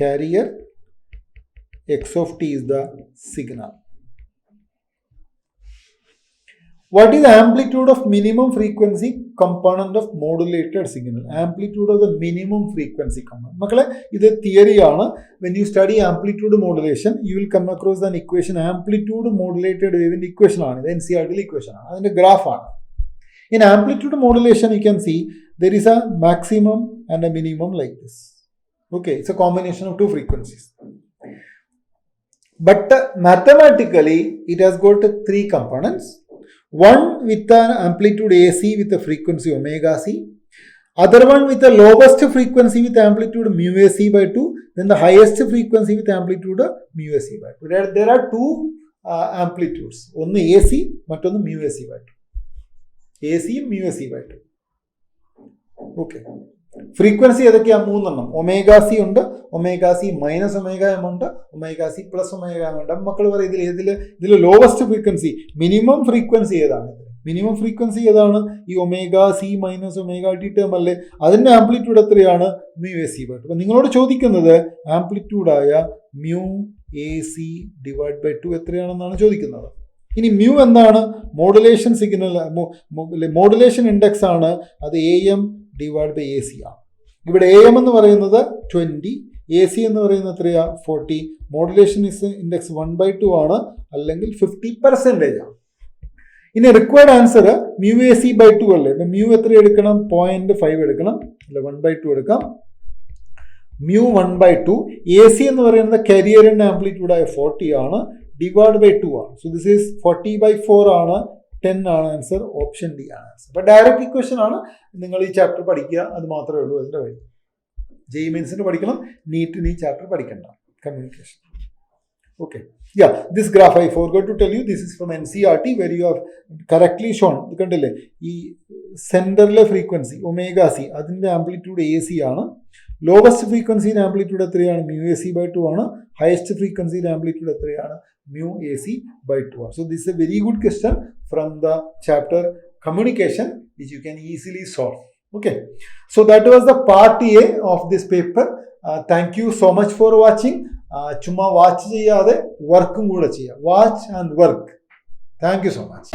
carrier, x of t is the signal. What is the amplitude of minimum frequency component of modulated signal? Amplitude of the minimum frequency component. മക്കളെ ഇത് തിയറിയാണ്. When you study amplitude modulation, you will come across an equation. Amplitude modulated wave equation ആണ് ഇത്, NCERT equation ആണ്, അതിന്റെ ഗ്രാഫ് ആണ്. In amplitude modulation you can see there is a maximum and a minimum like this. Okay, it's a combination of two frequencies. But mathematically, it has got three components. One with an amplitude AC with a frequency omega c. Other one with the lowest frequency with amplitude mu AC by 2. Then the highest frequency with amplitude mu AC by 2. There are two amplitudes. One AC, but one mu AC by 2. AC and mu AC by 2. Okay. Frequency ഏതൊക്കെയാണ്? മൂന്നെണ്ണം. ഒമേഗ സി ഉണ്ട്, omega C minus omega M ഉണ്ട്, omega C plus omega M ഉണ്ട്. മക്കൾ പറയും ഇതിൽ ലോവസ്റ്റ് ഫ്രീക്വൻസി മിനിമം ഫ്രീക്വൻസി ഏതാണ്? മിനിമം ഫ്രീക്വൻസി ഏതാണ്? ഈ omega C minus omega T term അല്ലേ? അതിൻ്റെ ആംപ്ലിറ്റ്യൂഡ് എത്രയാണ്? Mu A C by 2. അപ്പം നിങ്ങളോട് ചോദിക്കുന്നത് ആംപ്ലിറ്റ്യൂഡായ mu A C divide by 2 എത്രയാണെന്നാണ് ചോദിക്കുന്നത്. ഇനി മ്യൂ എന്താണ്? മോഡുലേഷൻ സിഗ്നൽ, മോഡുലേഷൻ ഇൻഡെക്സ് ആണ്. അത് A M divide by A C ആണ്. ഇവിടെ എ എം എന്ന് പറയുന്നത് 20, എ സി എന്ന് പറയുന്നത് എത്രയാ? 40. മോഡുലേഷൻ ഇൻഡെക്സ് 1/2 ആണ്, അല്ലെങ്കിൽ 50% ആണ്. ഇനി required answer mu A C by 2 അല്ലേ? ഇപ്പം മ്യൂ എത്ര എടുക്കണം? 0.5 എടുക്കണം, അല്ല 1/2 എടുക്കാം. മ്യൂ 1/2. എ സി എന്ന് പറയുന്നത് കരിയറിൻ്റെ ആംപ്ലിറ്റ്യൂഡായ 40 ആണ്, ഡിവൈഡ് ബൈ 2 ആണ്. സോ ദിസ് ഈസ് 40/4 ആണ്. 10 ആണ് ആൻസർ. ഓപ്ഷൻ ഡി ആണ് ആൻസർ. അപ്പോൾ ഡയറക്റ്റ് ഇക്വേഷൻ ആണ്. നിങ്ങൾ ഈ ചാപ്റ്റർ പഠിക്കുക, അത് മാത്രമേ ഉള്ളൂ അതിൻ്റെ വഴി. JEE മെയിൻസിന് പഠിക്കണം, നീറ്റിന് ഈ ചാപ്റ്റർ പഠിക്കണ്ട. Communication. Okay. Yeah, this graph I forgot to tell you, this is from NCERT where you have correctly shown. കണ്ടില്ലേ, ഈ സെൻറ്ററിലെ ഫ്രീക്വൻസി ഒമേഗ സി, അതിൻ്റെ ആംപ്ലിറ്റ്യൂഡ് എ സി ആണ്. ലോവസ്റ്റ് ഫ്രീക്വൻസിയുടെ ആംപ്ലിറ്റ്യൂഡ് എത്രയാണ്? മ്യൂ എ സി ബൈ 2 ആണ്. ഹയസ്റ്റ് ഫ്രീക്വൻസിയുടെ ആംപ്ലിറ്റ്യൂഡ് എത്രയാണ്? മ്യൂ എ സി ബൈ 2 ആണ്. So this is a very good question from the chapter communication which you can easily solve. Okay. So that was the part A of this paper. Thank you so much for watching. ചുമ്മാ വാച്ച് ചെയ്യാതെ വർക്കും കൂടെ ചെയ്യുക. Watch and work. Thank you so much.